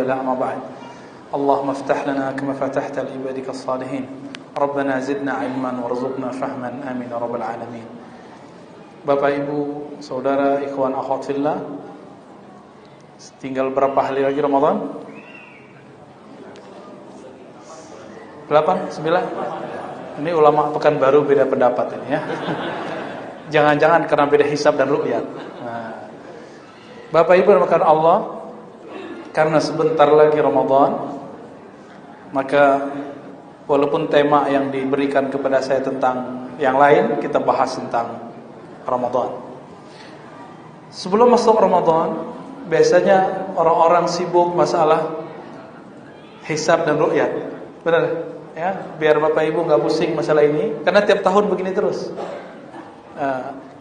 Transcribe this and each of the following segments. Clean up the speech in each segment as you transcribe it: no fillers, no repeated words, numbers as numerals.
لا أما بعد اللهم افتح لنا كما فتحت لعبادك الصالحين ربنا زدنا علما وارزقنا فهما آمين يا رب العالمين. Bapak Ibu, Saudara, ikhwan akhwat fillah, tinggal berapa hari lagi Ramadan? 8, 9? Ini ulama Pekanbaru beda pendapat ini ya. Jangan-jangan karena beda hisab dan ru'yat. Nah, Bapak Ibu dirahmati Allah, karena sebentar lagi Ramadan, maka walaupun tema yang diberikan kepada saya tentang yang lain, kita bahas tentang Ramadan. Sebelum masuk Ramadan, biasanya orang-orang sibuk masalah hisab dan ru'yat. Benar ya? Biar Bapak Ibu nggak pusing masalah ini, karena tiap tahun begini terus.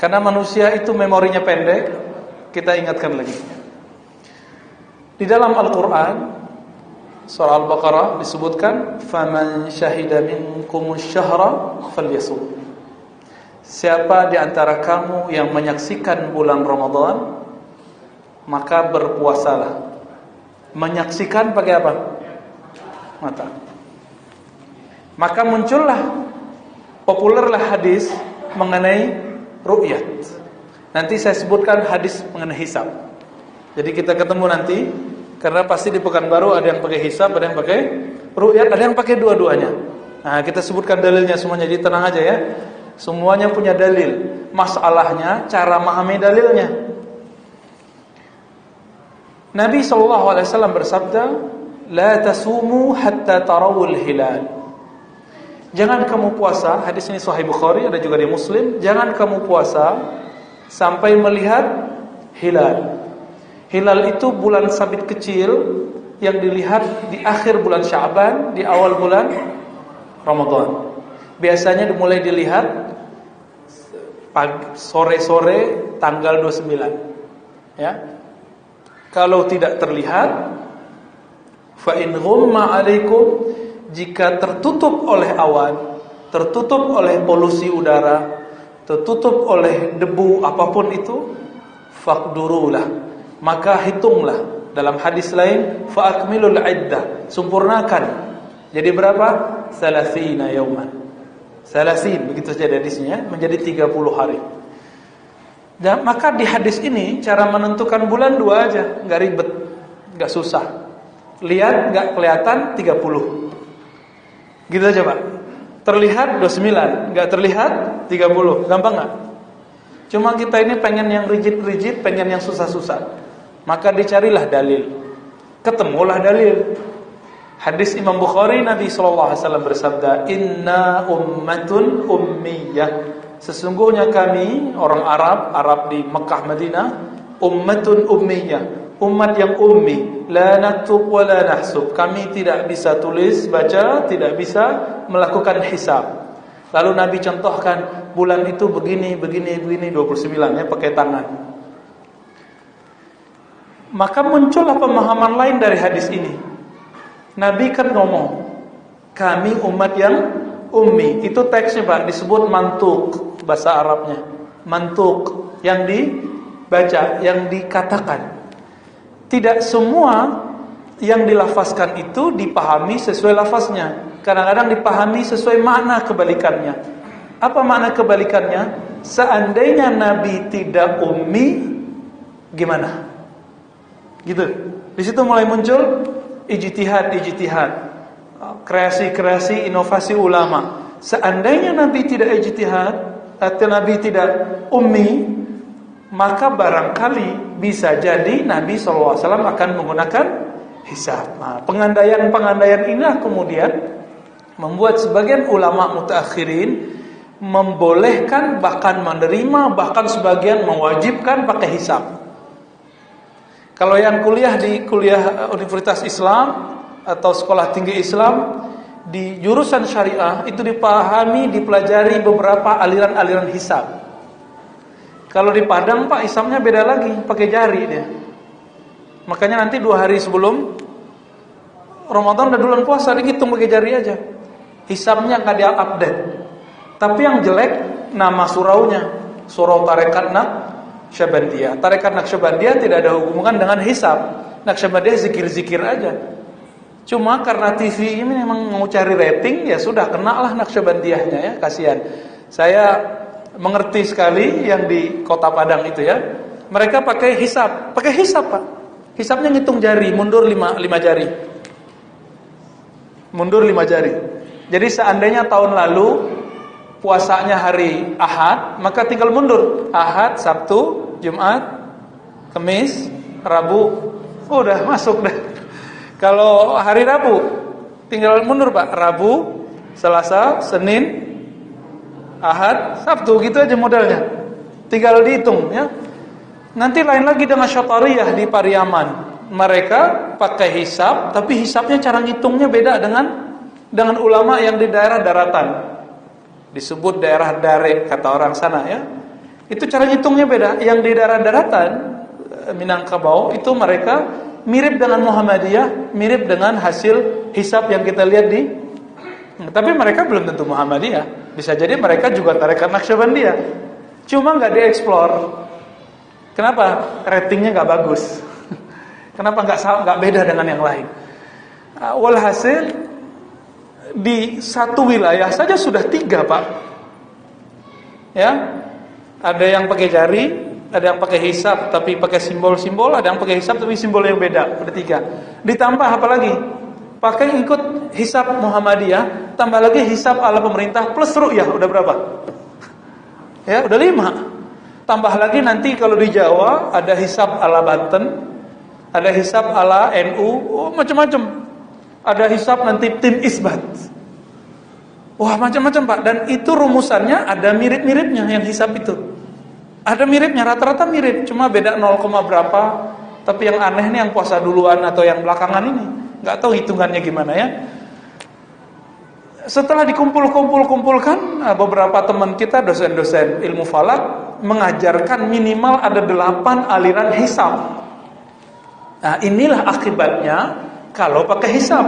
Karena manusia itu memorinya pendek, kita ingatkan lagi. Di dalam Al-Quran surah Al-Baqarah disebutkan faman syahida minkumus syahra falyasum. Siapa di antara kamu yang menyaksikan bulan Ramadan, maka berpuasalah. Menyaksikan pakai apa? Mata. Maka muncullah, populerlah hadis mengenai ru'yat. Nanti saya sebutkan hadis mengenai hisab. Jadi kita ketemu nanti, karena pasti di Pekanbaru ada yang pakai hisab, ada yang pakai ru'yat, ada yang pakai dua-duanya. Nah, kita sebutkan dalilnya semuanya, jadi tenang aja ya. Semuanya punya dalil. Masalahnya cara memahami dalilnya. Nabi SAW bersabda, "La tasumu hatta tarawul hilal." Jangan kamu puasa, hadis ini Sahih Bukhari, ada juga di Muslim. Jangan kamu puasa sampai melihat hilal. Hilal itu bulan sabit kecil yang dilihat di akhir bulan Sya'ban, di awal bulan Ramadan. Biasanya dimulai dilihat sore-sore tanggal 29. Ya. Kalau tidak terlihat, fa in ghumma 'alaikum, jika tertutup oleh awan, tertutup oleh polusi udara, tertutup oleh debu apapun itu, faqdurulah, maka hitunglah. Dalam hadis lain, fa akmilul iddah, sempurnakan. Jadi berapa? 30 yauman. 30, begitu saja hadisnya, menjadi 30 hari. Dan maka di hadis ini cara menentukan bulan 2 aja, enggak ribet, enggak susah. Lihat enggak kelihatan 30. Gitu aja, Pak. Terlihat 29, enggak terlihat 30. Gampang enggak? Cuma kita ini pengen yang rigid-rigid, pengen yang susah-susah. Maka dicarilah dalil. Ketemulah dalil. Hadis Imam Bukhari, Nabi SAW bersabda, "Inna ummatun ummiyah." Sesungguhnya kami orang Arab di Mekah Madinah, ummatun ummiyah, umat yang ummi, la naktub wa la nahsub. Kami tidak bisa tulis, baca, tidak bisa melakukan hisab. Lalu Nabi contohkan bulan itu begini 29 ya, pakai tangan. Maka muncullah pemahaman lain dari hadis ini. Nabi kan ngomong, kami umat yang ummi. Itu teksnya Pak, disebut mantuk, bahasa Arabnya. Mantuk, yang dibaca, yang dikatakan. Tidak semua yang dilafazkan itu dipahami sesuai lafaznya. Kadang-kadang dipahami sesuai makna kebalikannya. Apa makna kebalikannya? Seandainya Nabi tidak ummi, gimana? Gitu. Di situ mulai muncul ijtihad, kreasi-kreasi, inovasi ulama. Seandainya Nabi tidak ijtihad atau Nabi tidak ummi, maka barangkali bisa jadi Nabi SAW akan menggunakan hisab. Nah, pengandaian inilah kemudian membuat sebagian ulama mutaakhirin membolehkan, bahkan menerima, bahkan sebagian mewajibkan pakai hisab. Kalau yang kuliah di kuliah Universitas Islam atau sekolah tinggi Islam di jurusan syariah itu dipelajari beberapa aliran-aliran hisab. Kalau di Padang Pak, hisabnya beda lagi, pakai jari dia. Makanya nanti 2 hari sebelum Ramadan udah duluan puasa, dihitung pakai jari aja. Hisabnya nggak dia-update. Tapi yang jelek nama suraunya, surau Tarekat Naqsyabandiyah. Tarekat Naqsyabandiyah tidak ada hubungan dengan hisab. Naqsyabandiyah zikir-zikir aja. Cuma karena TV ini memang mau cari rating, ya sudah kenalah Naqsyabandiyahnya ya, kasihan. Saya mengerti sekali yang di Kota Padang itu ya. Mereka pakai hisab Pak. Hisabnya ngitung jari, mundur 5 jari. Mundur 5 jari. Jadi seandainya tahun lalu puasanya hari Ahad, maka tinggal mundur. Ahad, Sabtu, Jumat, Kamis, Rabu, udah masuk deh. Kalau hari Rabu, tinggal mundur Pak. Rabu, Selasa, Senin, Ahad, Sabtu, gitu aja modalnya. Tinggal dihitung ya. Nanti lain lagi dengan Syatariyah di Pariaman. Mereka pakai hisab, tapi hisabnya cara ngitungnya beda dengan ulama yang di daerah daratan. Disebut daerah dare kata orang sana ya. Itu cara ngitungnya beda. Yang di daerah daratan Minangkabau itu mereka mirip dengan Muhammadiyah, mirip dengan hasil hisab yang kita lihat tapi mereka belum tentu Muhammadiyah. Bisa jadi mereka juga tarekat Naqsyabandiyah. Cuma nggak dieksplor. Kenapa? Ratingnya nggak bagus. Kenapa nggak beda dengan yang lain? Walhasil di satu wilayah saja sudah 3 Pak. Ya, ada yang pakai jari, ada yang pakai hisab tapi pakai simbol-simbol, ada yang pakai hisab tapi simbol yang beda. Ada 3. Ditambah apa lagi? Pakai ikut hisab Muhammadiyah, tambah lagi hisab ala pemerintah plus ru'yah, udah berapa? Ya, udah 5. Tambah lagi nanti kalau di Jawa ada hisab ala Banten, ada hisab ala NU, macam-macam. Ada hisab nanti tim isbat. Wah, macam-macam Pak. Dan itu rumusannya ada mirip-miripnya yang hisab itu. Ada miripnya, rata-rata mirip, cuma beda 0, berapa. Tapi yang aneh nih yang puasa duluan atau yang belakangan ini, nggak tahu hitungannya gimana ya. Setelah dikumpulkan, beberapa teman kita dosen-dosen ilmu falak mengajarkan minimal ada 8 aliran hisab. Nah, inilah akibatnya kalau pakai hisab.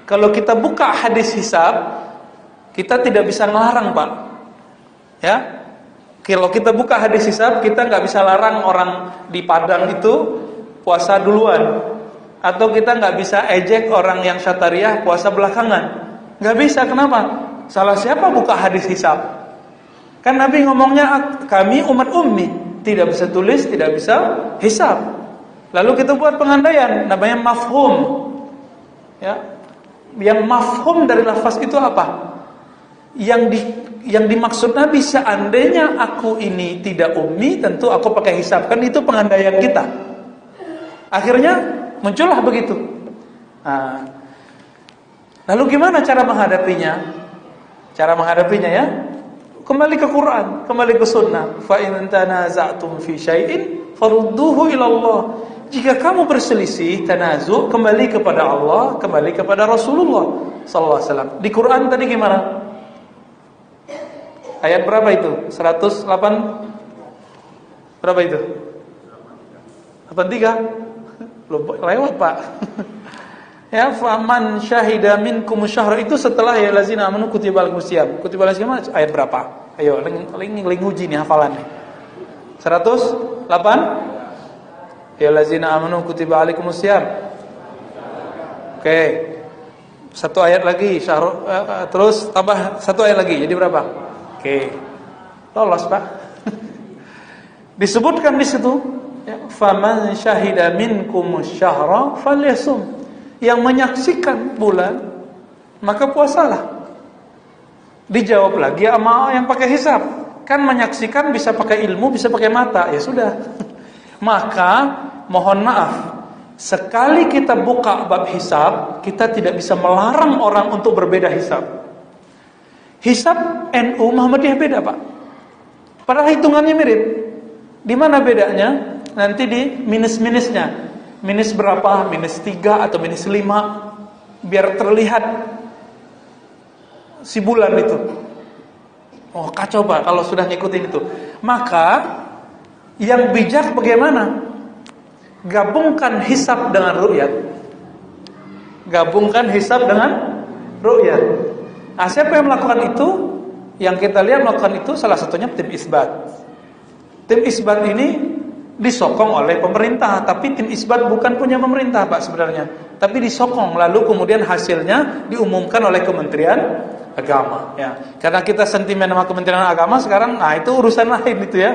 Kalau kita buka hadis hisab, kita tidak bisa ngelarang Pak. Ya, kalau kita buka hadis hisab, kita nggak bisa larang orang di Padang itu puasa duluan, atau kita nggak bisa ejek orang yang Syatariyah puasa belakangan. Nggak bisa, kenapa? Salah siapa buka hadis hisab? Kan Nabi ngomongnya kami umat ummi, tidak bisa tulis, tidak bisa hisab. Lalu kita buat pengandaian, namanya mafhum. Ya, yang mafhum dari lafaz itu apa? Yang dimaksud Nabi, seandainya aku ini tidak ummi, tentu aku pakai hisab. Kan itu pengandaian kita. Akhirnya muncullah begitu. Lalu gimana cara menghadapinya? Cara menghadapinya ya, kembali ke Quran, kembali ke Sunnah. Fa in tanaza'tum fi syai'in farudduhu ila Allah. Jika kamu berselisih, tanazu, kembali kepada Allah, kembali kepada Rasulullah sallallahu alaihi wasallam. Di Quran tadi gimana? Ayat berapa itu? 108 berapa itu? 83? Lewat Pak. Ya, faman syahida minkum syahra, itu setelah ya lazina amanu kutiba alaikumus syiyam. Kutiba alaikumus syiyam ayat berapa? Ayo, lagi uji nih hafalan nih. 108? Ya lazina amanu kutiba alaikumus syiyam. Oke. Satu ayat lagi, terus tambah satu ayat lagi, jadi berapa? Oke. Lolos, Pak. Disebutkan di situ, ya, faman syahida minkumus syahra falyasum. Yang menyaksikan bulan, maka puasalah. Dijawab lagi sama yang pakai hisab. Kan menyaksikan bisa pakai ilmu, bisa pakai mata. Ya sudah. Maka mohon maaf, sekali kita buka bab hisab, kita tidak bisa melarang orang untuk berbeda hisab. Hisab NU Muhammadiyah beda Pak. Padahal hitungannya mirip. Di mana bedanya? Nanti di minus-minusnya. Minus berapa? Minus 3 atau minus 5, biar terlihat si bulan itu. Oh kacau Pak kalau sudah ngikutin itu. Maka yang bijak bagaimana? Gabungkan hisab dengan ru'yat. Gabungkan hisab dengan ru'yat. Nah, siapa yang melakukan itu? Yang kita lihat melakukan itu salah satunya tim isbat. Tim isbat ini disokong oleh pemerintah, tapi tim isbat bukan punya pemerintah Pak sebenarnya, tapi disokong, lalu kemudian hasilnya diumumkan oleh Kementerian Agama ya. Karena kita sentimen sama Kementerian Agama sekarang, nah itu urusan lain itu ya.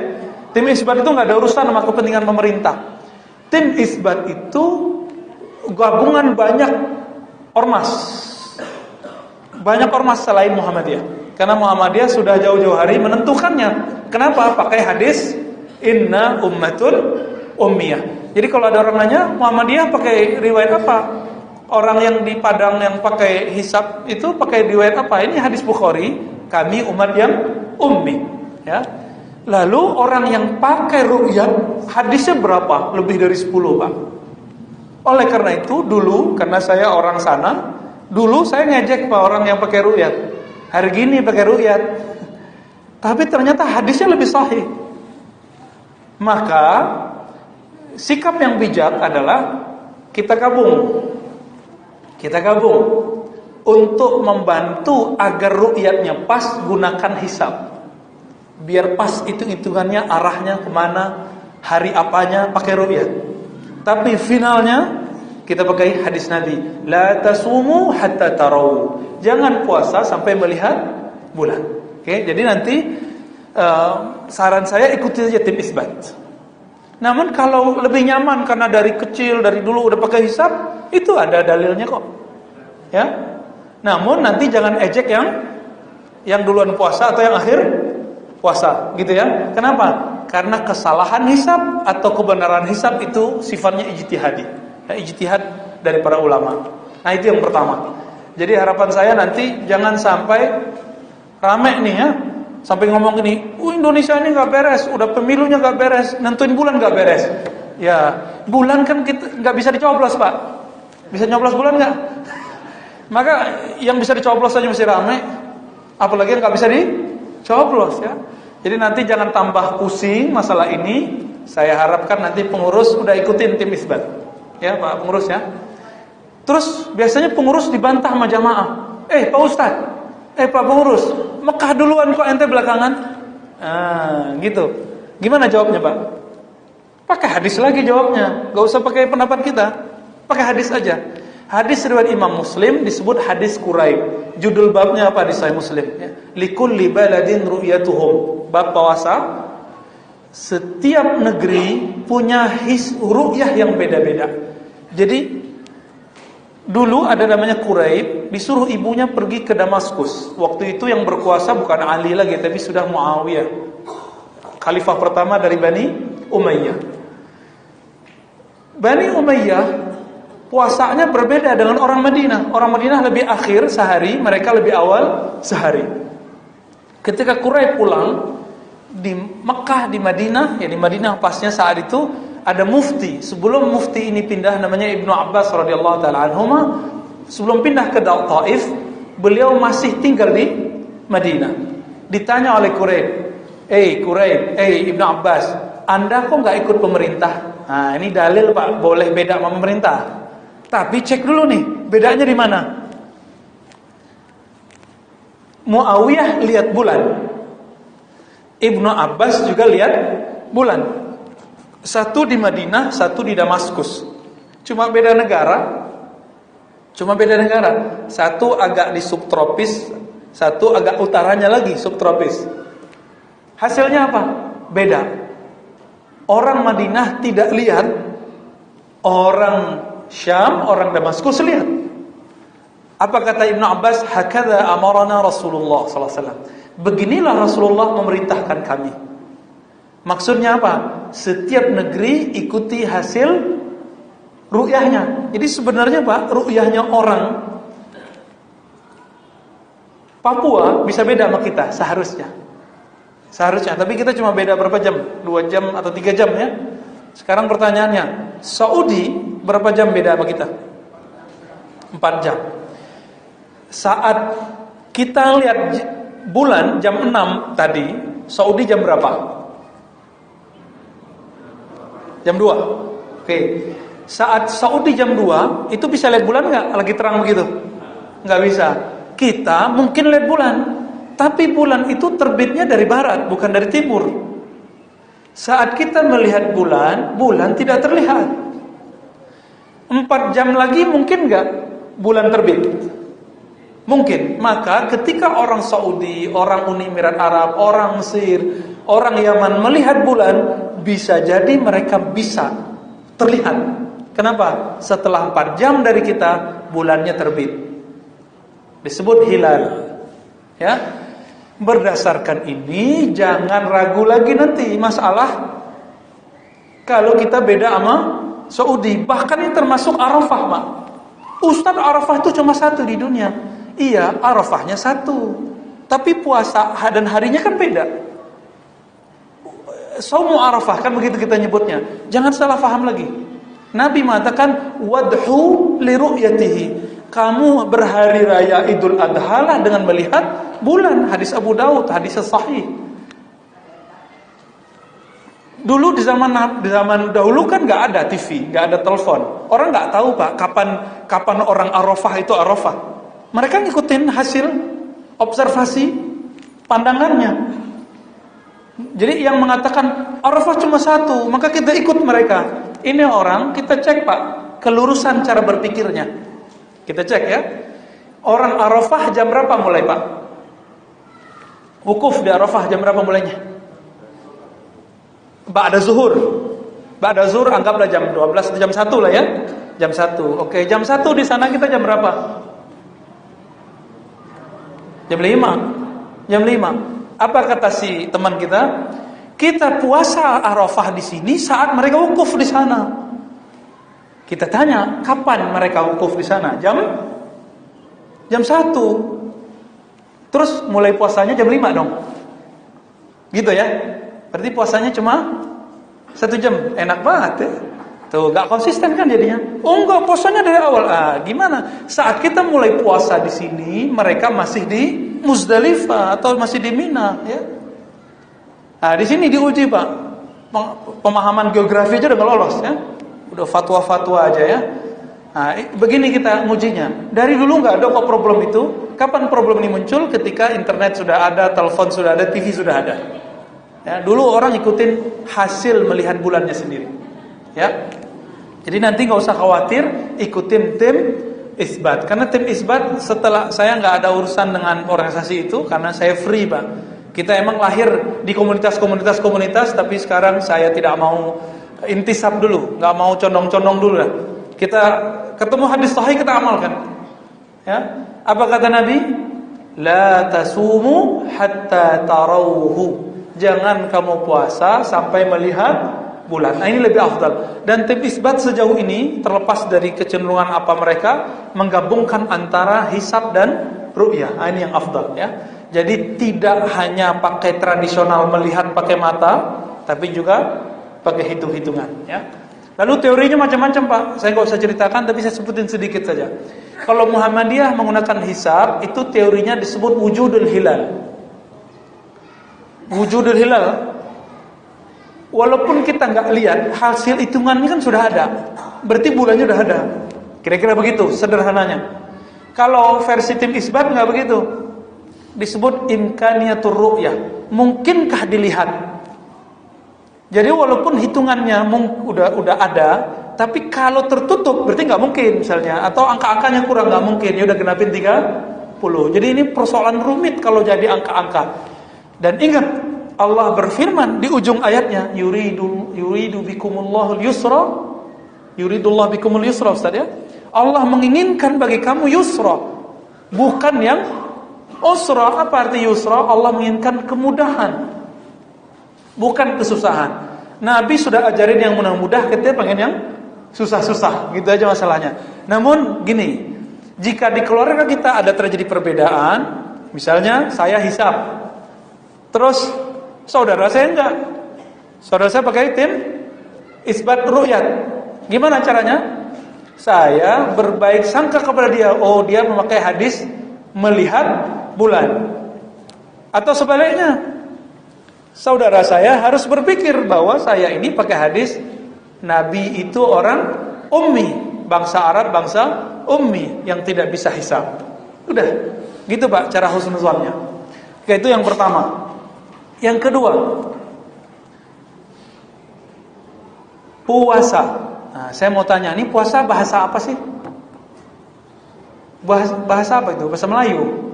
Tim isbat itu nggak ada urusan sama kepentingan pemerintah. Tim isbat itu gabungan banyak ormas selain Muhammadiyah. Karena Muhammadiyah sudah jauh-jauh hari menentukannya. Kenapa? Pakai hadis Inna ummatul ummiyah. Jadi kalau ada orang nanya Muhammadiyah pakai riwayat apa? Orang yang di Padang yang pakai hisab itu pakai riwayat apa? Ini hadis Bukhari, kami umat yang ummi ya. Lalu orang yang pakai ru'yat hadisnya berapa? Lebih dari 10 Pak. Oleh karena itu dulu, karena saya orang sana, dulu saya ngejek Pak orang yang pakai ru'yat. Hari gini pakai ru'yat. Tapi ternyata hadisnya lebih sahih. Maka sikap yang bijak adalah kita gabung untuk membantu agar ru'yatnya pas, gunakan hisab. Biar pas hitungannya, arahnya kemana, hari apanya, pakai ru'yat. Tapi finalnya kita pakai hadis Nabi, la tasumu hatta tarau. Jangan puasa sampai melihat bulan. Oke, jadi nanti saran saya ikuti saja tim isbat. Namun kalau lebih nyaman karena dari kecil, dari dulu udah pakai hisab, itu ada dalilnya kok. Ya. Namun nanti jangan ejek yang duluan puasa atau yang akhir puasa, gitu ya. Kenapa? Karena kesalahan hisab atau kebenaran hisab itu sifatnya ijtihadi. Ya, ijtihad dari para ulama. Nah, itu yang pertama. Jadi harapan saya nanti jangan sampai rame nih ya. Sampai ngomong gini, Indonesia ini nggak beres, udah pemilunya nggak beres, nentuin bulan nggak beres. Ya, bulan kan kita nggak bisa dicoblos Pak. Bisa nyoblos bulan nggak? Maka yang bisa dicoblos aja mesti rame, apalagi yang nggak bisa dicoblos ya. Jadi nanti jangan tambah pusing masalah ini. Saya harapkan nanti pengurus udah ikutin tim isbat, ya Pak pengurus ya. Terus biasanya pengurus dibantah sama jamaah. Pak Ustadz, Pak pengurus, Mekah duluan kok ente belakangan? Gitu. Gimana jawabnya Pak? Pakai hadis lagi jawabnya. Gak usah pakai pendapat kita. Pakai hadis aja. Hadis riwayat Imam Muslim disebut hadis Quraib. Judul babnya apa di Sahih Muslim? Ya. Likulli baladin ru'yatuhum. Bab puasa. Setiap negeri punya ru'yah yang beda-beda. Jadi dulu ada namanya Quraib, disuruh ibunya pergi ke Damaskus. Waktu itu yang berkuasa bukan Ali lagi, tapi sudah Muawiyah, khalifah pertama dari Bani Umayyah. Bani Umayyah puasanya berbeda dengan orang Madinah. Orang Madinah lebih akhir sehari, mereka lebih awal sehari. Ketika Quraib pulang di Mekah, di Madinah, ya di Madinah pasnya saat itu ada mufti. Sebelum mufti ini pindah namanya Ibnu Abbas radhiyallahu taala anhuma, sebelum pindah ke Taif, beliau masih tinggal di Madinah. Ditanya oleh Quraib, Quraib, Ibnu Abbas, Anda kok nggak ikut pemerintah? Nah, ini dalil Pak, boleh beda sama pemerintah. Tapi cek dulu nih, bedanya di mana? Muawiyah lihat bulan, Ibnu Abbas juga lihat bulan. Satu di Madinah, satu di Damaskus. Cuma beda negara. Satu agak di subtropis, satu agak utaranya lagi subtropis. Hasilnya apa? Beda. Orang Madinah tidak lihat, orang Syam, orang Damaskus lihat. Apa kata Ibnu Abbas? Hakadha amarana Rasulullah sallallahu alaihi wasallam. Beginilah Rasulullah memerintahkan kami. Maksudnya apa? Setiap negeri ikuti hasil ru'yahnya. Jadi sebenarnya Pak, ru'yahnya orang Papua bisa beda sama kita seharusnya. Tapi kita cuma beda berapa jam? 2 jam atau 3 jam ya. Sekarang pertanyaannya, Saudi berapa jam beda sama kita? 4 jam. Saat kita lihat bulan jam 6 tadi, Saudi jam berapa? Jam 2. Oke. Saat Saudi jam 2, itu bisa lihat bulan nggak? Lagi terang begitu? Nggak bisa. Kita mungkin lihat bulan, tapi bulan itu terbitnya dari barat, bukan dari timur. Saat kita melihat bulan, bulan tidak terlihat. 4 jam lagi mungkin nggak bulan terbit? Mungkin. Maka ketika orang Saudi, orang Uni Emirat Arab, orang Mesir, orang Yaman melihat bulan, bisa jadi mereka bisa terlihat. Kenapa? Setelah 4 jam dari kita, bulannya terbit. Disebut hilal. Ya. Berdasarkan ini, jangan ragu lagi nanti masalah kalau kita beda sama Saudi. Bahkan ini termasuk Arafah, Pak. Ustaz, Arafah itu cuma 1 di dunia. Iya, Arafahnya 1. Tapi puasa dan harinya kan beda. Saumu Arafah kan begitu kita nyebutnya. Jangan salah paham lagi. Nabi mengatakan wadhu li ru'yatihi. Kamu berhari raya Idul Adha lah dengan melihat bulan. Hadis Abu Daud, hadis sahih. Dulu di zaman dahulu kan nggak ada TV, nggak ada telepon. Orang nggak tahu, Pak, kapan orang Arafah itu Arafah. Mereka ngikutin hasil observasi pandangannya. Jadi yang mengatakan Arafah cuma 1, maka kita ikut mereka. Ini orang kita cek, Pak, kelurusan cara berpikirnya. Kita cek ya. Orang Arafah jam berapa mulai, Pak? Wukuf di Arafah jam berapa mulainya? Ba'da zuhur. Ba'da zuhur anggaplah jam 12 atau jam 1 lah ya. Jam 1. Oke, jam 1 di sana kita jam berapa? Jam 5. Jam 5. Apa kata si teman kita? Kita puasa Arafah di sini saat mereka wukuf di sana. Kita tanya, kapan mereka wukuf di sana? Jam 1. Terus mulai puasanya jam 5 dong. Gitu ya. Berarti puasanya cuma 1 jam. Enak banget ya. Tuh, gak konsisten kan jadinya. Oh enggak, puasanya dari awal. Gimana? Saat kita mulai puasa di sini, mereka masih di Muzdalifah atau masih di Mina, ya. Di sini diuji, Pak. Pemahaman geografi aja udah gak lolos, ya. Udah fatwa-fatwa aja ya. Begini kita ngujinya. Dari dulu nggak ada kok problem itu. Kapan problem ini muncul? Ketika internet sudah ada, telepon sudah ada, TV sudah ada. Ya, dulu orang ikutin hasil melihat bulannya sendiri. Ya. Jadi nanti nggak usah khawatir, ikutin tim isbat. Karena tim isbat setelah saya nggak ada urusan dengan organisasi itu, karena saya free, Pak. Kita emang lahir di komunitas, tapi sekarang saya tidak mau intisab dulu, nggak mau condong-condong dulu lah. Kita ketemu hadis sahih kita amalkan. Ya, apa kata Nabi? La tasumu hatta tarawhu. Jangan kamu puasa sampai melihat bulan. Ini lebih afdal. Dan tim isbat sejauh ini terlepas dari kecenderungan apa mereka menggabungkan antara hisab dan ru'yah. Ini yang afdal ya. Jadi tidak hanya pakai tradisional melihat pakai mata, tapi juga pakai hitung-hitungan ya. Lalu teorinya macam-macam, Pak. Saya nggak usah ceritakan, tapi saya sebutin sedikit saja. Kalau Muhammadiyah menggunakan hisab, itu teorinya disebut wujudul hilal. Wujudul hilal. Walaupun kita nggak lihat, hasil hitungannya kan sudah ada. Berarti bulannya sudah ada. Kira-kira begitu sederhananya. Kalau versi tim isbat nggak begitu. Disebut imkaniyatur ru'yah. Mungkinkah dilihat? Jadi walaupun hitungannya udah ada, tapi kalau tertutup berarti nggak mungkin misalnya, atau angka-angkanya kurang nggak mungkin, ya udah genapin 30. Jadi ini persoalan rumit kalau jadi angka-angka. Dan ingat, Allah berfirman di ujung ayatnya, yuridu bikumullahu al-yusra, yuridullahu bikumul yusra, Ustaz ya. Allah menginginkan bagi kamu yusra, bukan yang usra. Apa arti yusra? Allah menginginkan kemudahan, bukan kesusahan. Nabi sudah ajarin yang mudah-mudah, kita pengen yang susah-susah. Gitu aja masalahnya. Namun gini, jika di keluarga kita ada terjadi perbedaan, misalnya saya hisab, terus saudara saya enggak, saudara saya pakai tim isbat ru'yat. Gimana caranya? Saya berbaik sangka kepada dia. Oh, dia memakai hadis melihat bulan. Atau sebaliknya, saudara saya harus berpikir bahwa saya ini pakai hadis Nabi itu orang ummi, bangsa Arab, bangsa ummi yang tidak bisa hisab. Udah, gitu Pak cara husnuzonnya. Oke, itu yang pertama. Yang kedua, Puasa. Nah, saya mau tanya, ini puasa bahasa apa sih? Bahasa apa itu? Bahasa Melayu?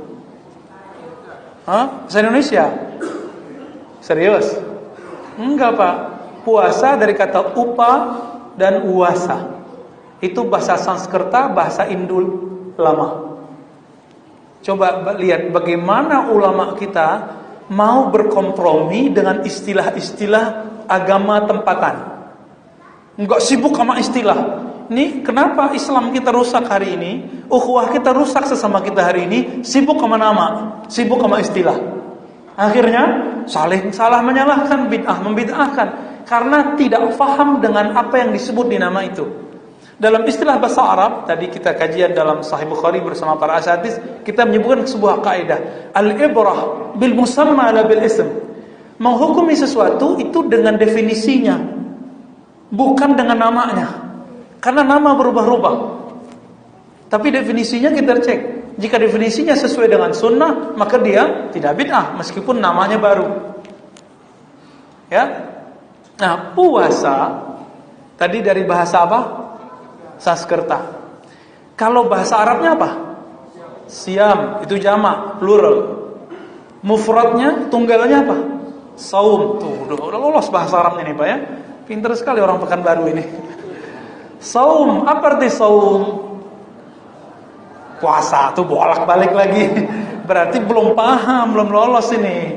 Bahasa Indonesia? Serius? Enggak, Pak. Puasa dari kata upa dan uasa. Itu bahasa Sanskerta, bahasa Indul lama. Coba lihat bagaimana ulama kita mau berkompromi dengan istilah-istilah agama tempatan. Enggak sibuk sama istilah. Ini kenapa Islam kita rusak hari ini? Ukhuwah kita rusak sesama kita hari ini, sibuk sama nama, sibuk sama istilah. Akhirnya saling salah menyalahkan, bid'ah membid'ahkan karena tidak faham dengan apa yang disebut di nama itu. Dalam istilah bahasa Arab, tadi kita kajian dalam Sahih Bukhari bersama para asatidz, kita menyebutkan sebuah kaidah, al-ibrah bil musamma la bil ism. Menghukumi sesuatu itu dengan definisinya, bukan dengan namanya. Karena nama berubah-ubah. Tapi definisinya kita cek. Jika definisinya sesuai dengan sunnah, maka dia tidak bid'ah meskipun namanya baru. Ya. Nah, puasa tadi dari bahasa apa? Sanskerta. Kalau bahasa Arabnya apa? Siam, itu jamak, plural. Mufradnya, tunggalnya apa? Saum. Tuh, udah lolos bahasa Arabnya nih, Pak ya. Pintar sekali orang Pekanbaru ini. Saum, apa arti saum? Puasa, tuh bolak-balik lagi. Berarti belum paham, belum lolos ini.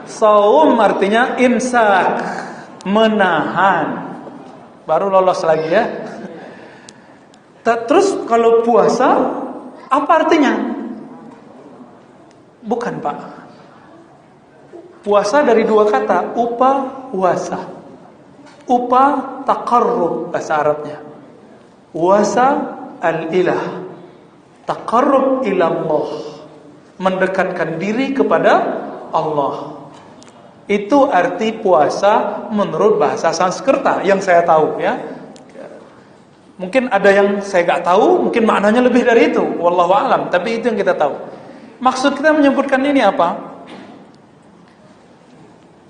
Saum artinya imsak, menahan. Baru lolos lagi ya. Terus kalau puasa, apa artinya? Bukan, Pak. Puasa dari dua kata, upa, puasa. Upa, taqarrub bahasa Arabnya. Wasa al-ilah, taqarrub ilallah, mendekatkan diri kepada Allah. Itu arti puasa menurut bahasa Sanskerta yang saya tahu ya. Mungkin ada yang saya nggak tahu, mungkin maknanya lebih dari itu, wallahu alam. Tapi itu yang kita tahu. Maksud kita menyebutkan ini apa?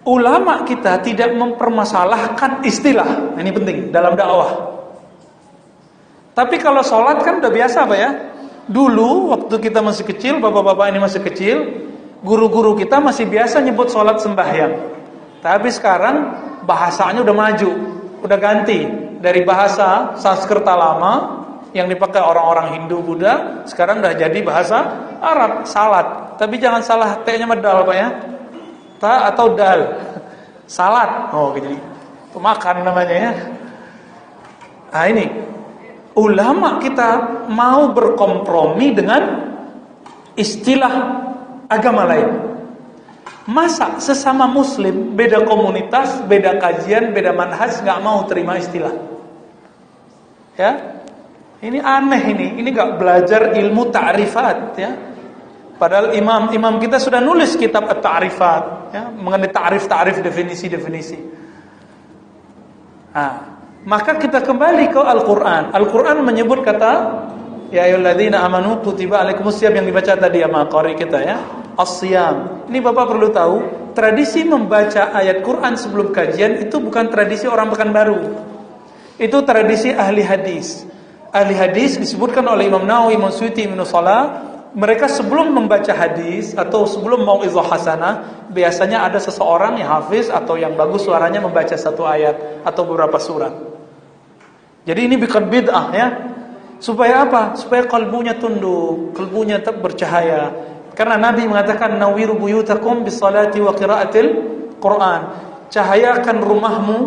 Ulama kita tidak mempermasalahkan istilah. Ini penting dalam dakwah. Tapi kalau sholat kan udah biasa, Pak ya. Dulu waktu kita masih kecil, bapak-bapak ini masih kecil, guru-guru kita masih biasa nyebut sholat sembahyang. Tapi sekarang bahasanya udah maju, udah ganti dari bahasa Sanskerta lama yang dipakai orang-orang Hindu Buddha, sekarang udah jadi bahasa Arab, salat. Tapi jangan salah T-nya medal, Pak ya. Ta atau dal. Salat. Oh, jadi pemakan namanya ya. Nah, ini ulama kita mau berkompromi dengan istilah agama lain. Masa sesama muslim, beda komunitas, beda kajian, beda manhaj, gak mau terima istilah? Ya, ini aneh ini gak belajar ilmu ta'rifat ya. Padahal imam kita sudah nulis kitab at-ta'rifat ya, mengenai ta'rif, definisi. Nah, maka kita kembali ke Al-Quran. Al-Quran menyebut kata ya ayyuhalladzina amanu kutiba alaikumusiyam yang dibaca tadi sama qari kita ya, as-siyam. Ini Bapak perlu tahu, tradisi membaca ayat Quran sebelum kajian itu bukan tradisi orang Pekanbaru. Itu tradisi ahli hadis. Ahli hadis disebutkan oleh Imam Nawawi, Imam Suyuti, Ibnu Salah. Mereka sebelum membaca hadis atau sebelum mau'izah hasanah, biasanya ada seseorang yang hafiz atau yang bagus suaranya membaca satu ayat atau beberapa surat. Jadi ini bukan bid'ah ya. Supaya apa? Supaya kalbunya tunduk, kalbunya tetap bercahaya. Karena Nabi mengatakan nawiru buyutakum bisalati wa qiraatil Quran. Cahayakan rumahmu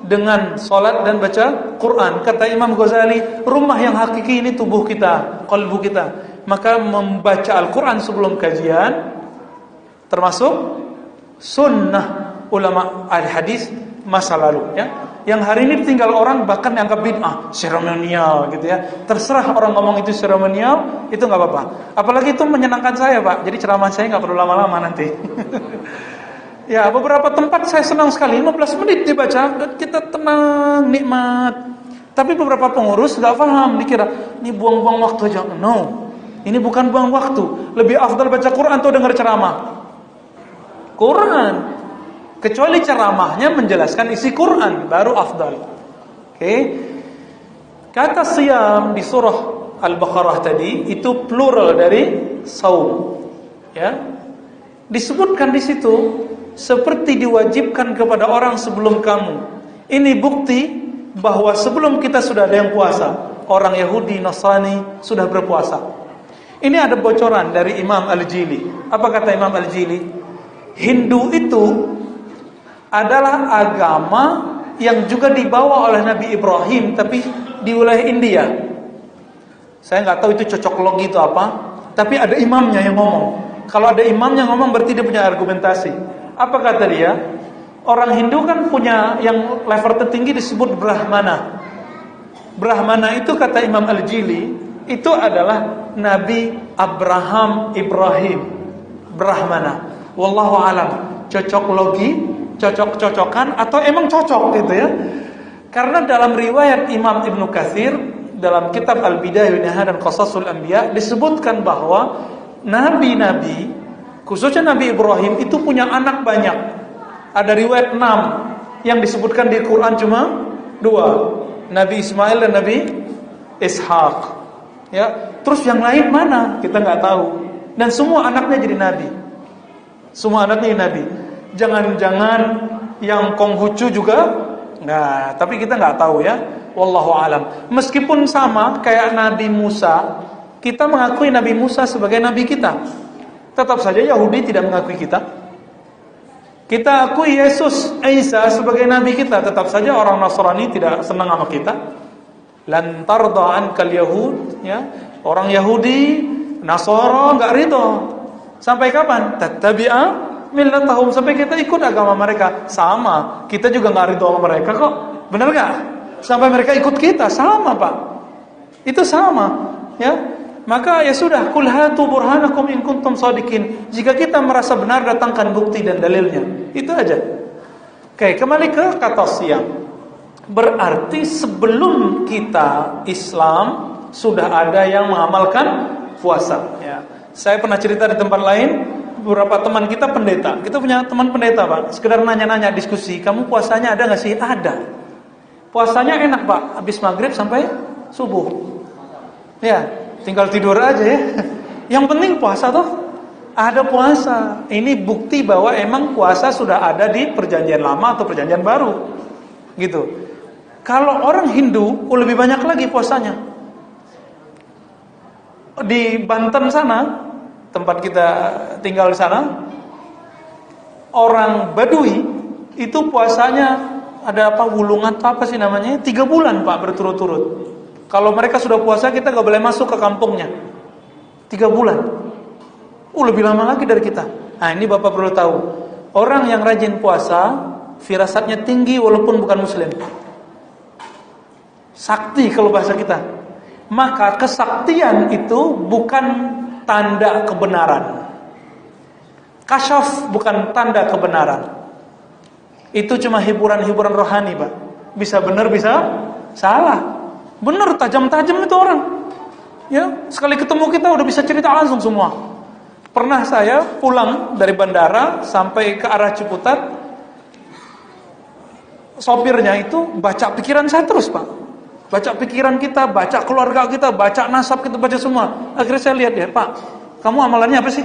dengan salat dan baca Quran. Kata Imam Ghazali, rumah yang hakiki ini tubuh kita, kalbu kita. Maka membaca Al-Quran sebelum kajian termasuk sunnah ulama al-hadis masa lalu ya. Yang hari ini tinggal orang bahkan yang anggap bid'ah, seremonial gitu ya. Terserah orang ngomong itu seremonial, itu nggak apa-apa. Apalagi itu menyenangkan saya, Pak. Jadi ceramah saya nggak perlu lama-lama nanti. Ya, beberapa tempat saya senang sekali, 15 menit dibaca dan kita tenang, nikmat. Tapi beberapa pengurus nggak paham, dikira ini buang-buang waktu aja. No. Ini bukan buang waktu. Lebih afdal baca Quran atau dengar ceramah? Quran. Kecuali ceramahnya menjelaskan isi Quran, baru afdal. Oke. Kata siyam di surah Al-Baqarah tadi itu plural dari saum. Ya. Disebutkan di situ seperti diwajibkan kepada orang sebelum kamu. Ini bukti bahwa sebelum kita sudah ada yang puasa. Orang Yahudi, Nasrani sudah berpuasa. Ini ada bocoran dari Imam Al-Jili. Apa kata Imam Al-Jili? Hindu itu adalah agama yang juga dibawa oleh Nabi Ibrahim, tapi di wilayah India. Saya nggak tahu itu cocok logi itu apa, tapi ada imamnya yang ngomong. Kalau ada imamnya ngomong berarti dia punya argumentasi. Apa kata dia? Orang Hindu kan punya yang level tertinggi disebut Brahmana. Brahmana itu kata Imam Al-Jili itu adalah Nabi Abraham Ibrahim. Brahmana. Wallahu alam. Cocok logi, cocok-cocokan atau emang cocok gitu ya. Karena dalam riwayat Imam Ibnu Katsir dalam kitab Al-Bidayah wa Nihayah dan Qasasul Anbiya disebutkan bahwa nabi-nabi, khususnya Nabi Ibrahim itu punya anak banyak. Ada riwayat 6, yang disebutkan di Quran cuma 2. Nabi Ismail dan Nabi Ishaq. Ya, terus yang lain mana? Kita nggak tahu. Dan semua anaknya jadi nabi. Semua anaknya jadi nabi. Jangan-jangan yang Konghucu juga? Nah, tapi kita nggak tahu ya. Wallahu alam. Meskipun sama kayak Nabi Musa, kita mengakui Nabi Musa sebagai nabi kita. Tetap saja Yahudi tidak mengakui kita. Kita akui Yesus Isa sebagai nabi kita. Tetap saja orang Nasrani tidak senang sama kita. Lan tarda ankal yahud, ya. Orang Yahudi, Nasara enggak ridho. Sampai kapan? Tattabi'a millatahum, sampai kita ikut agama mereka. Sama, kita juga enggak ridho sama mereka kok. Benar enggak? Sampai mereka ikut kita, sama, Pak. Itu sama, ya. Maka ya sudah, kul hatu burhanakum in kuntum shadiqin. Jika kita merasa benar, datangkan bukti dan dalilnya. Itu aja. Oke, kembali ke kata siam. Berarti sebelum kita Islam sudah ada yang mengamalkan puasa. Ya. Saya pernah cerita di tempat lain, beberapa teman kita pendeta. Kita punya teman pendeta, Pak. Sekedar nanya-nanya, diskusi. Kamu puasanya ada nggak sih? Ada. Puasanya enak, Pak. Habis maghrib sampai subuh. Ya, tinggal tidur aja ya. Yang penting puasa toh. Ada puasa. Ini bukti bahwa emang puasa sudah ada di perjanjian lama atau perjanjian baru. Gitu. Kalau orang Hindu lebih banyak lagi puasanya. Di Banten sana, tempat kita tinggal di sana, orang Badui itu puasanya ada apa, wulungan atau apa sih namanya? 3 bulan, Pak, berturut-turut. Kalau mereka sudah puasa, kita gak boleh masuk ke kampungnya. 3 bulan. Lebih lama lagi dari kita. Nah, ini Bapak perlu tahu. Orang yang rajin puasa, firasatnya tinggi walaupun bukan muslim. Sakti kalau bahasa kita. Maka kesaktian itu bukan tanda kebenaran. Kasyaf bukan tanda kebenaran. Itu cuma hiburan-hiburan rohani, Pak. Bisa benar, bisa salah. Benar, tajam-tajam itu orang. Ya, sekali ketemu kita udah bisa cerita langsung semua. Pernah saya pulang dari bandara sampai ke arah Ciputat, sopirnya itu baca pikiran saya terus, Pak. Baca pikiran kita, baca keluarga kita, baca nasab kita, baca semua. Akhirnya saya lihat dia, Pak, kamu amalannya apa sih?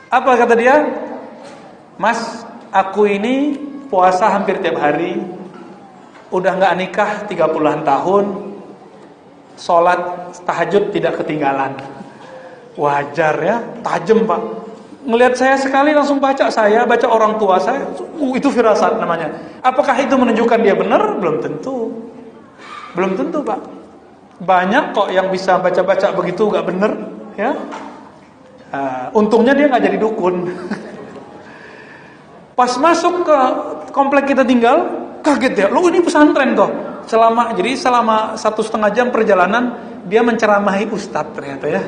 Apa kata dia? Mas, aku ini puasa hampir tiap hari, udah gak nikah 30-an tahun, sholat tahajud tidak ketinggalan. Wajar ya, tajam, Pak. Ngelihat saya sekali langsung baca saya, baca orang tua saya, itu firasat namanya. Apakah itu menunjukkan dia benar? Belum tentu. Belum tentu, Pak. Banyak kok yang bisa baca-baca begitu gak benar, ya. Untungnya dia gak jadi dukun. Pas masuk ke komplek kita tinggal, kaget ya, lo ini pesantren toh. Selama 1,5 jam perjalanan, dia menceramahi ustadz ternyata ya.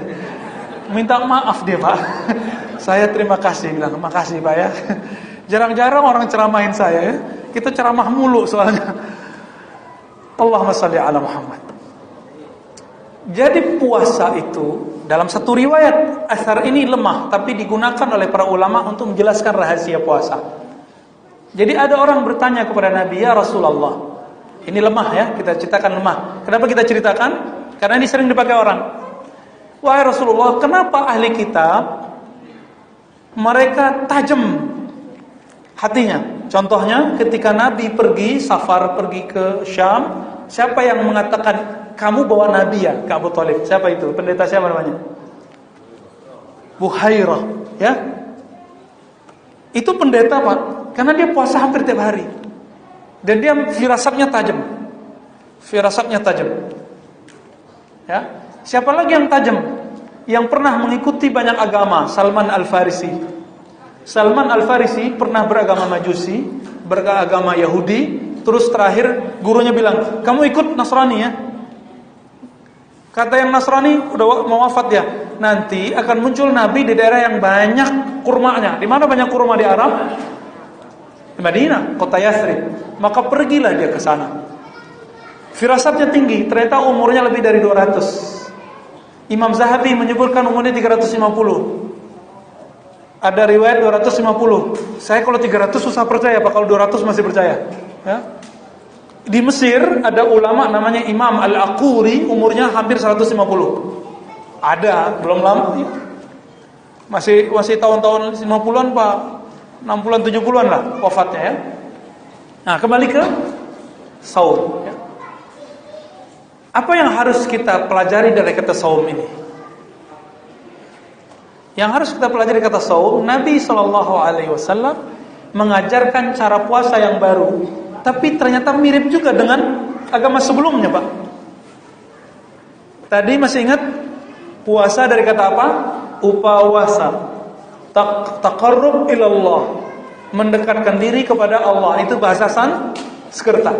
Minta maaf dia, Pak. Saya terima kasih, bilang makasih, Pak ya. Jarang-jarang orang ceramahin saya ya. Kita ceramah mulu soalnya. Allahumma shalli ala Muhammad. Jadi puasa itu dalam satu riwayat, asar ini lemah tapi digunakan oleh para ulama untuk menjelaskan rahasia puasa. Jadi ada orang bertanya kepada Nabi, ya Rasulullah, Ini lemah ya, kita ceritakan lemah. Kenapa kita ceritakan? Karena ini sering dipakai orang. Wahai Rasulullah, kenapa ahli kitab mereka tajam hatinya? Contohnya ketika Nabi pergi safar, pergi ke Syam, siapa yang mengatakan kamu bawa Nabi ya ke Abu Thalib? Siapa itu? Pendeta siapa namanya? Buhairah, ya. Itu pendeta, Pak, karena dia puasa hampir tiap hari. Dan dia firasatnya tajam. Firasatnya tajam. Ya. Siapa lagi yang tajam? Yang pernah mengikuti banyak agama, Salman Al-Farisi. Salman Al-Farisi pernah beragama Majusi, beragama Yahudi, terus terakhir gurunya bilang, "Kamu ikut Nasrani ya?" Kata yang Nasrani, udah mau wafat ya, nanti akan muncul nabi di daerah yang banyak kurmanya. Di mana banyak kurma di Arab? Di Madinah, kota Yathrib. Maka pergilah dia ke sana. Firasatnya tinggi, ternyata umurnya lebih dari 200. Imam Zahabi menyebutkan umurnya 350. Ada riwayat 250. Saya kalau 300 susah percaya, Pak. Kalau 200 masih percaya. Ya. Di Mesir ada ulama namanya Imam Al-Aquri, umurnya hampir 150. Ada, belum lama. Ya. Masih tahun-tahun 50-an, Pak. 60-an, 70-an lah wafatnya ya. Nah, kembali ke saum ya. Apa yang harus kita pelajari dari kata saum ini? Yang harus kita pelajari kata saum, Nabi SAW mengajarkan cara puasa yang baru, tapi ternyata mirip juga dengan agama sebelumnya, Pak. Tadi masih ingat puasa dari kata apa? Upawasa. Taqarrub ilallah, mendekatkan diri kepada Allah. Itu bahasa Sanskerta.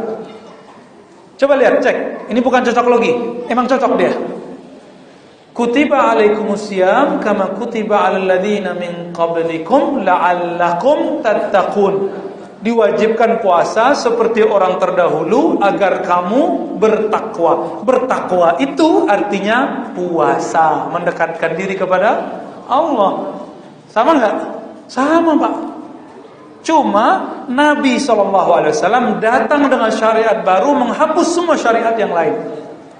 Coba lihat, cek. Ini bukan cocok logi, emang cocok dia. Kutiba alaikumusiyam kama kutiba alal ladzina min qablikum la'allakum tattaqun. Diwajibkan puasa seperti orang terdahulu agar kamu bertakwa. Bertakwa itu artinya puasa, mendekatkan diri kepada Allah. Sama enggak? Sama, Pak. Cuma Nabi SAW datang dengan syariat baru, menghapus semua syariat yang lain.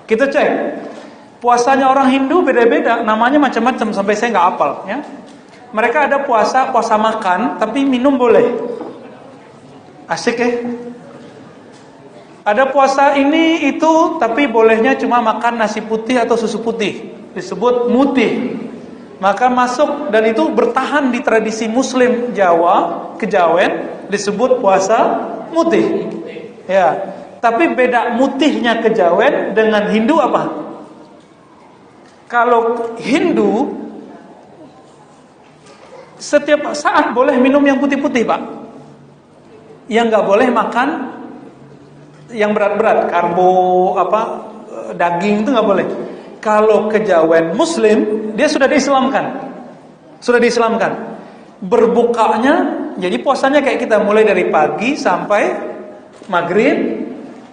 Kita cek. Puasanya orang Hindu beda-beda, namanya macam-macam sampai saya nggak hafal ya. Mereka ada puasa makan, tapi minum boleh. Asik ya. Ada puasa ini itu, tapi bolehnya cuma makan nasi putih atau susu putih. Disebut mutih. Maka masuk, dan itu bertahan di tradisi Muslim Jawa, Kejawen, disebut puasa mutih. Ya. Tapi beda mutihnya Kejawen dengan Hindu apa? Kalau Hindu setiap saat boleh minum yang putih-putih, Pak. Yang nggak boleh makan yang berat-berat, karbo daging itu nggak boleh. Kalau Kejawen Muslim, dia sudah diislamkan. Sudah diislamkan. Berbukanya, jadi puasanya kayak kita, mulai dari pagi sampai maghrib,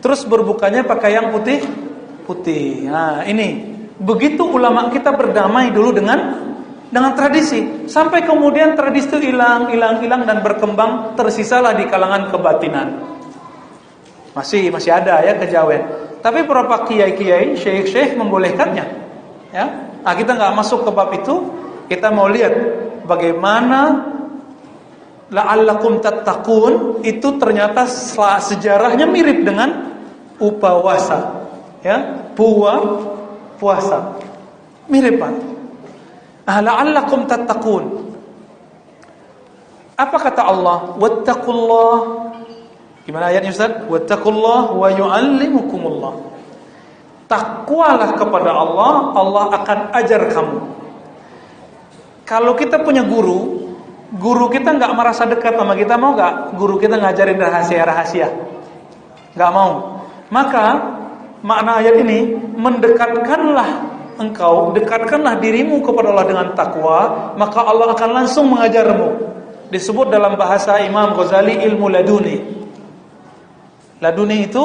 terus berbukanya pakai yang putih-putih. Nah, ini. Begitu ulama kita berdamai dulu dengan tradisi, sampai kemudian tradisi itu hilang dan berkembang, tersisalah di kalangan kebatinan. Masih ada ya Kejawen. Tapi beberapa kiai-kiai, syekh-syekh membolehkannya. Ya. Nah, kita nggak masuk ke bab itu. Kita mau lihat bagaimana la'allakum tattaqun itu ternyata sejarahnya mirip dengan upawasa. Ya, puasa. Mirip, Pak. La'allakum tattaqun. Apa kata Allah? Wattaqullah. Gimana ayatnya, Ustaz? Wattaqullah wa yu'allimukumullah. Takwalah kepada Allah, Allah akan ajar kamu. Kalau kita punya guru kita nggak merasa dekat sama kita, mau nggak? Guru kita ngajarin rahasia-rahasia? Nggak mau. Maka makna ayat ini, dekatkanlah dirimu kepada Allah dengan takwa, maka Allah akan langsung mengajarmu. Disebut dalam bahasa Imam Ghazali ilmu laduni. Laduni itu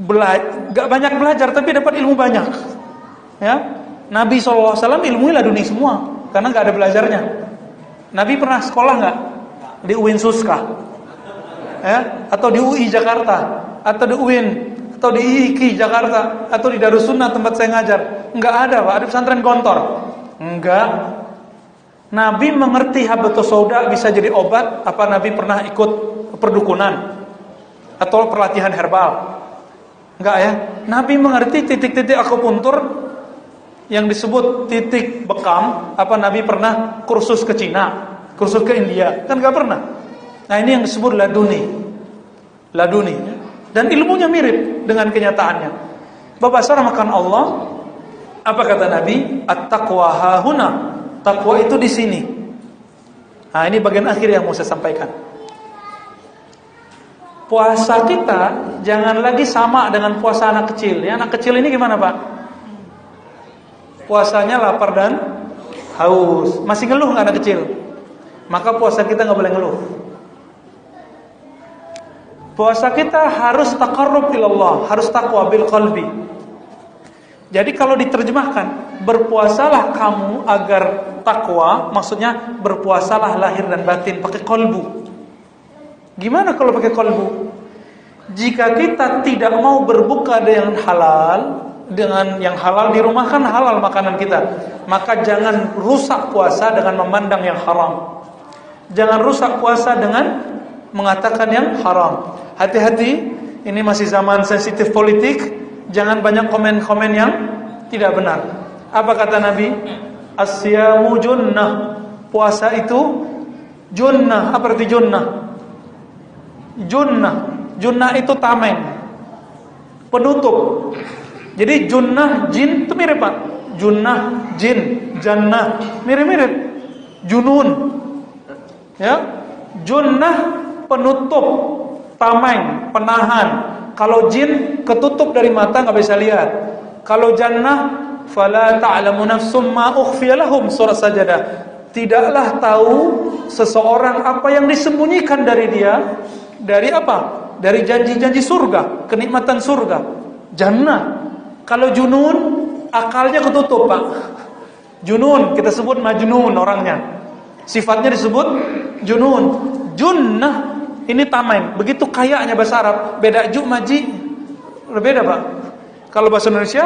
gak banyak belajar tapi dapat ilmu banyak. Ya, Nabi SAW ilmu laduni semua karena gak ada belajarnya. Nabi pernah sekolah gak? Di UIN Suska, ya? Atau di UI Jakarta? atau di UIN, atau di IIKI Jakarta, atau di Darussunnah tempat saya ngajar. Enggak ada, Pak. Ada pesantren Gontor. Enggak. Nabi mengerti habatus sauda bisa jadi obat. Apa Nabi pernah ikut perdukunan atau pelatihan herbal? Enggak ya. Nabi mengerti titik-titik akupuntur yang disebut titik bekam. Apa Nabi pernah kursus ke Cina, kursus ke India? Kan enggak pernah. Nah, ini yang disebut laduni. Laduni. Dan ilmunya mirip dengan kenyataannya. Bapak saudara makan Allah, apa kata Nabi? At-taqwa hahuna. Takwa itu di sini. Nah, ini bagian akhir yang mau saya sampaikan. Puasa kita jangan lagi sama dengan puasa anak kecil. Ya, anak kecil ini gimana, Pak? Puasanya lapar dan haus. Masih ngeluh nggak anak kecil? Maka puasa kita nggak boleh ngeluh. Puasa kita harus taqarrub ilallah, harus taqwa bil qalbi. Jadi kalau diterjemahkan, berpuasalah kamu agar takwa, maksudnya berpuasalah lahir dan batin pakai kolbu. Gimana kalau pakai kolbu? Jika kita tidak mau berbuka dengan halal, dengan yang halal di rumah kan halal makanan kita, maka jangan rusak puasa dengan memandang yang haram. Jangan rusak puasa dengan mengatakan yang haram. Hati-hati, ini masih zaman sensitif politik. Jangan banyak komen-komen yang tidak benar. Apa kata Nabi? As-siyamu junnah. Puasa itu junnah. Apa arti junnah? Junnah. Junnah itu tameng, penutup. Jadi junnah jin itu mirip, Pak. Junnah jin, jannah mirip-mirip. Junun. Ya. Junnah penutup, tameng, penahan. Kalau jin ketutup dari mata nggak bisa lihat. Kalau jannah fala ta'lamu nafsum ma ukhfiya lahum, surah Sajadah. Tidaklah tahu seseorang apa yang disembunyikan dari dia. Dari apa? Dari janji-janji surga, kenikmatan surga. Jannah. Kalau junun, akalnya ketutup, Pak. Junun kita sebut majnun orangnya. Sifatnya disebut junun. Junnah ini tameng. Begitu kayanya bahasa Arab. Beda ju maji. Berbeda, Pak. Kalau bahasa Indonesia,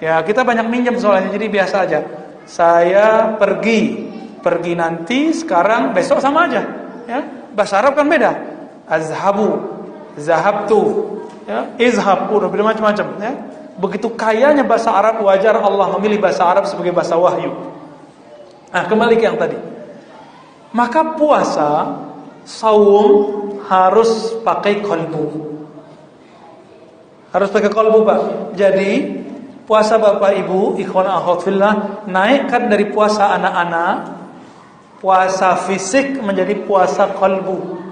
ya kita banyak minjem soalnya, jadi biasa aja. Saya pergi nanti, sekarang, besok sama aja. Ya, bahasa Arab kan beda. Azhabu, zahabtu, ya, izhab, udah beda macam-macam. Ya. Begitu kayanya bahasa Arab, wajar Allah memilih bahasa Arab sebagai bahasa wahyu. Nah, kembali ke yang tadi. Maka puasa, saum harus pakai kolbu. Harus pakai kolbu, Pak. Jadi puasa Bapak Ibu, ikhwan akhwat fillah, naikkan dari puasa anak-anak, puasa fisik menjadi puasa kolbu.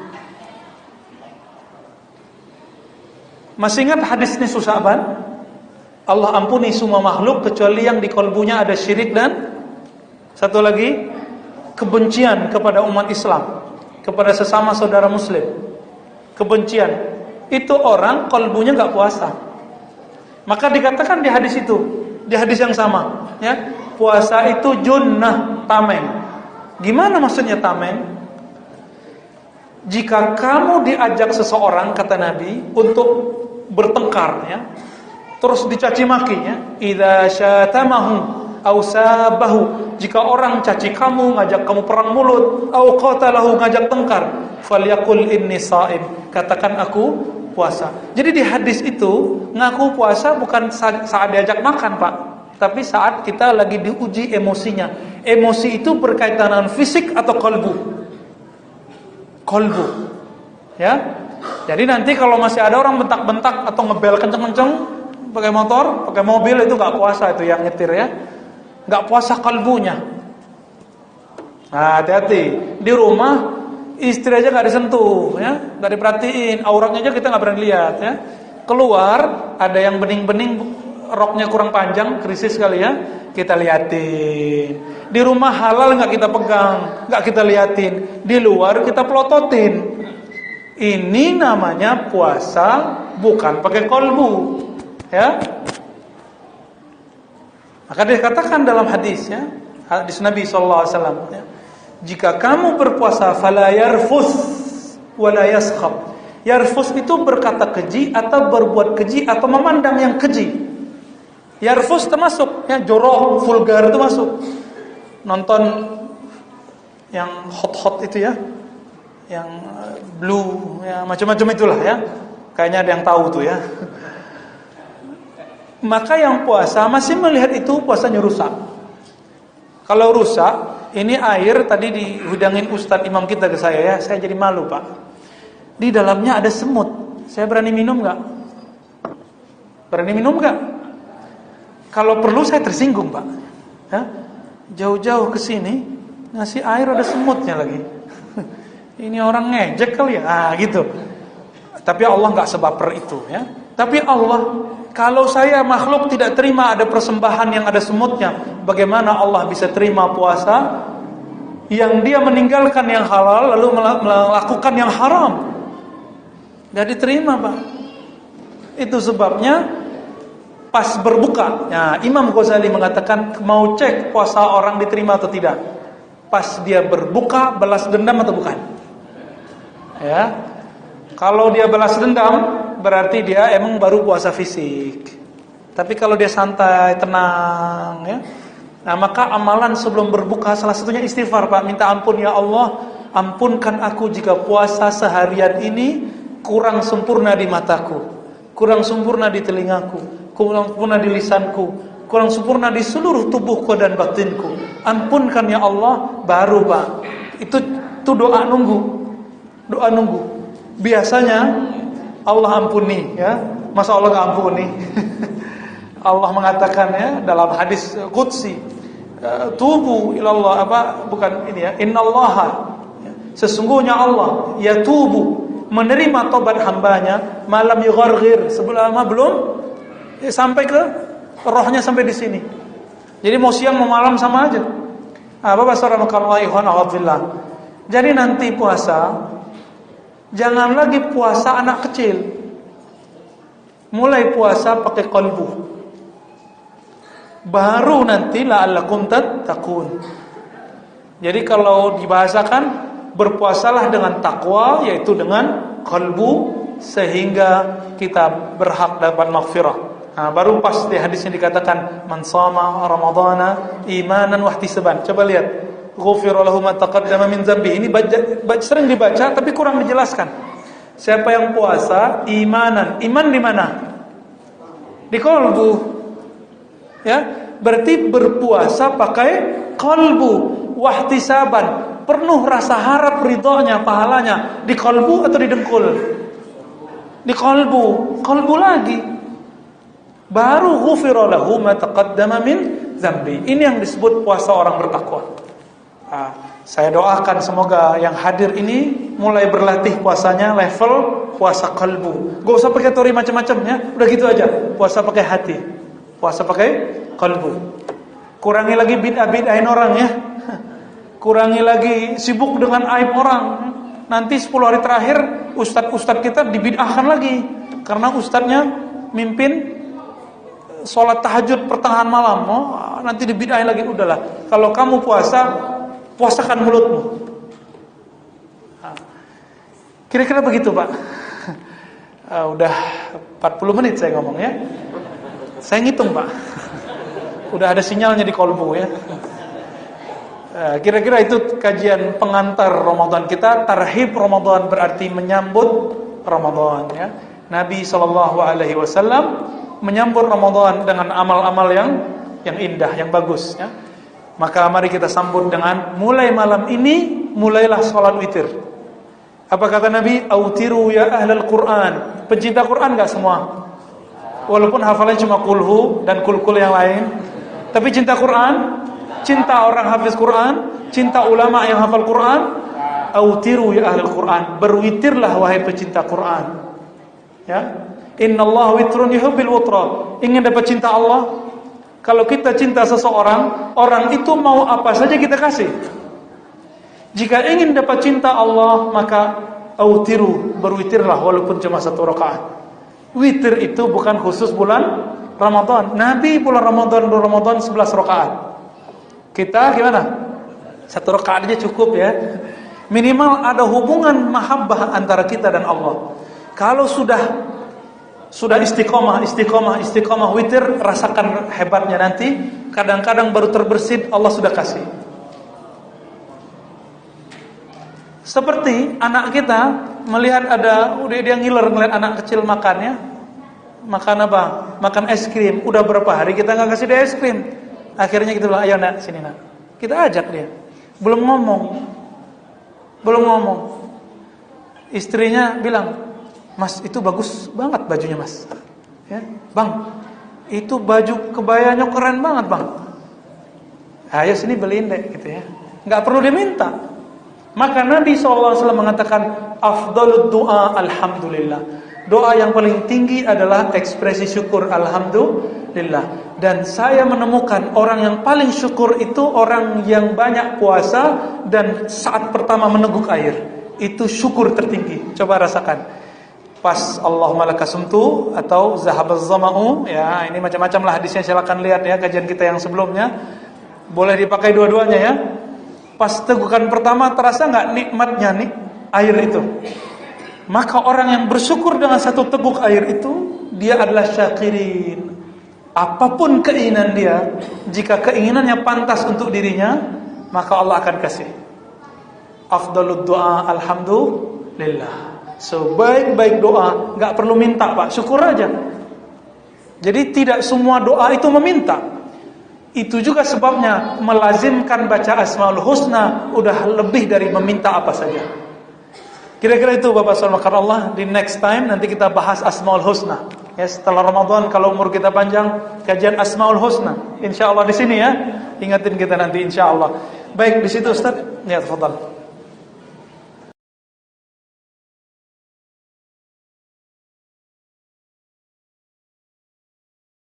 Masih ingat hadis nisfu Sya'ban? Allah ampuni semua makhluk kecuali yang di kolbunya ada syirik dan satu lagi kebencian kepada umat Islam, kepada sesama saudara muslim. Kebencian. Itu orang kolbunya enggak puasa. Maka dikatakan di hadis itu, di hadis yang sama, ya, puasa itu junnah, tameng. Gimana maksudnya tameng? Jika kamu diajak seseorang, kata Nabi, untuk bertengkar, ya, terus dicaci maki, ya, idza syatamahu aw sabahu, jika orang caci kamu, ngajak kamu perang mulut, aw qatalahu, ngajak tengkar, falyaqul inni shaim, katakan aku puasa. Jadi di hadis itu ngaku puasa bukan saat diajak makan, Pak, tapi saat kita lagi diuji emosinya. Emosi itu berkaitan dengan fisik atau kolbu. Kolbu, ya. Jadi nanti kalau masih ada orang bentak-bentak atau ngebel kenceng-kenceng pakai motor, pakai mobil, itu nggak puasa, itu yang nyetir, ya. Nggak puasa kalbunya. Nah, hati-hati. Di rumah istri aja nggak disentuh, ya, nggak diperhatiin, auratnya aja kita nggak berani lihat, ya. Keluar ada yang bening-bening, roknya kurang panjang, krisis kali, ya, kita liatin. Di rumah halal nggak kita pegang, nggak kita liatin. Di luar kita pelototin. Ini namanya puasa, bukan pakai kolbu, ya. Maka dikatakan dalam hadis, ya, hadis Nabi SAW, ya, jika kamu berpuasa fala yarfus wala yaskhab, Yarfus itu berkata keji atau berbuat keji atau memandang yang keji. Yarfus termasuk ya, jorok, vulgar itu masuk. Nonton yang hot itu ya, yang blue ya, macam-macam itulah ya. Kayaknya ada yang tahu tuh ya. Maka yang puasa masih melihat itu puasanya rusak. Kalau rusak, ini air tadi dihudangin Ustadz Imam kita ke saya ya, saya jadi malu Pak. Di dalamnya ada semut. Saya berani minum nggak? Berani minum nggak? Kalau perlu saya tersinggung Pak. Ya? Jauh-jauh ke sini ngasih air ada semutnya lagi. Ini orang ngejek kali ya, gitu. Tapi Allah nggak sebaper itu ya. Tapi Allah, kalau saya makhluk tidak terima ada persembahan yang ada semutnya, bagaimana Allah bisa terima puasa yang dia meninggalkan yang halal lalu melakukan yang haram? Gak diterima Pak. Itu sebabnya pas berbuka, ya, Imam Ghazali mengatakan mau cek puasa orang diterima atau tidak, pas dia berbuka balas dendam atau bukan. Ya, kalau dia balas dendam berarti dia emang baru puasa fisik. Tapi kalau dia santai, tenang ya, nah maka amalan sebelum berbuka salah satunya istighfar Pak. Minta ampun, ya Allah, ampunkan aku jika puasa seharian ini kurang sempurna di mataku, kurang sempurna di telingaku, kurang sempurna di lisanku, kurang sempurna di seluruh tubuhku dan batinku. Ampunkan ya Allah, baru Pak. Itu doa nunggu. Doa nunggu. Biasanya Allah ampuni ya. Masa Allah enggak ampuni? Allah mengatakan ya dalam hadis qudsi, tubu ilallah, bukan ini ya, innallaha, sesungguhnya Allah yatubu, menerima tobat hambanya malam yugharghir, selama belum sampai ke rohnya sampai di sini. Jadi mau siang mau malam sama aja. Bapak saudara ikhwan fillah. Jadi nanti puasa jangan lagi puasa anak kecil. Mulai puasa pakai qalbu. Baru nanti la'allakum tattaqun. Jadi kalau dibahasakan, berpuasalah dengan takwa, yaitu dengan qalbu, sehingga kita berhak dapat maghfirah. Baru pas di hadisnya dikatakan man shama ramadhana imanan wa ihtisaban. Coba lihat, ghufira lahu ma taqaddama min dzambi. Ini sering dibaca tapi kurang dijelaskan. Siapa yang puasa imanan, iman di mana? Di qalbu. Ya, berarti berpuasa pakai qalbu, wahtisaban, penuh rasa harap ridhonya, pahalanya. Di qalbu atau di dengkul? Di qalbu lagi. Baru ghufira lahu ma taqaddama min dzambi. Ini yang disebut puasa orang bertakwa. Saya doakan semoga yang hadir ini mulai berlatih puasanya level puasa qalbu. Gak usah pakai teori macam-macam ya, udah gitu aja. Puasa pakai hati, puasa pakai qalbu. Kurangi lagi bid'ah-bid'ahin orang ya. Kurangi lagi sibuk dengan aib orang. Nanti 10 hari terakhir ustadz-ustadz kita dibid'ahkan lagi karena ustadznya mimpin sholat tahajud pertengahan malam. Nanti dibid'ahin lagi. Udahlah, kalau kamu puasakan mulutmu. Kira-kira begitu Pak. Udah 40 menit saya ngomong ya. Saya ngitung Pak. Udah ada sinyalnya di kolbu ya. Kira-kira itu kajian pengantar Ramadan kita. Tarhib Ramadan berarti menyambut Ramadan ya. Nabi SAW menyambut Ramadan dengan amal-amal yang indah, yang bagus ya. Maka mari kita sambut dengan mulai malam ini, mulailah sholat witir. Apa kata Nabi? Autiru ya ahlal Quran. Pencinta Quran gak semua? Walaupun hafalannya cuma kulhu dan kul-kul yang lain, tapi cinta Quran, cinta orang hafiz Quran, cinta ulama yang hafal Quran. Autiru ya ahlal Quran. Berwitirlah wahai pecinta Quran. Ya. Innallaha witrun yuhibbil wutra. Ingin dapat cinta Allah? Kalau kita cinta seseorang, orang itu mau apa saja kita kasih. Jika ingin dapat cinta Allah, maka autiru, berwitirlah walaupun cuma 1 rakaat. Witir itu bukan khusus bulan Ramadan. Nabi bulan Ramadan 11 rakaat. Kita gimana? 1 rakaat aja cukup ya. Minimal ada hubungan mahabbah antara kita dan Allah. Kalau sudah istiqomah witir, rasakan hebatnya nanti. Kadang-kadang baru terbersit Allah sudah kasih. Seperti anak kita melihat dia ngiler ngeliat anak kecil makannya. Makan apa? Makan es krim. Udah berapa hari kita nggak kasih dia es krim. Akhirnya kita bilang, ayo nak, sini nak. Kita ajak dia. Belum ngomong. Istrinya bilang, Mas, itu bagus banget bajunya, Mas. Ya, Bang, itu baju kebayanya keren banget, Bang. Ayo sini beliin deh, gitu ya. Nggak perlu diminta. Maka Nabi SAW mengatakan, afdalud doa alhamdulillah. Doa yang paling tinggi adalah ekspresi syukur alhamdulillah. Dan saya menemukan orang yang paling syukur itu orang yang banyak puasa dan saat pertama meneguk air. Itu syukur tertinggi. Coba rasakan. Pas Allahumma lakasumtu atau zahabaz zama'u, ya, ini macam-macam lah hadisnya, silakan lihat ya kajian kita yang sebelumnya. Boleh dipakai dua-duanya ya. Pas tegukan pertama terasa enggak nikmatnya nih air itu? Maka orang yang bersyukur dengan satu teguk air itu, dia adalah syakirin. Apapun keinginan dia, jika keinginannya pantas untuk dirinya, maka Allah akan kasih. Afdalud doa alhamdulillah. Sebaik-baik doa, gak perlu minta Pak, syukur aja. Jadi tidak semua doa itu meminta. Itu juga sebabnya melazimkan baca Asmaul Husna udah lebih dari meminta apa saja. Kira-kira itu Bapak Saudara Allah. Di next time nanti kita bahas Asmaul Husna. Ya, setelah Ramadan kalau umur kita panjang, kajian Asmaul Husna. Insyaallah di sini ya. Ingatin kita nanti insyaallah. Baik, di situ Ustaz. Ya, tafadhal.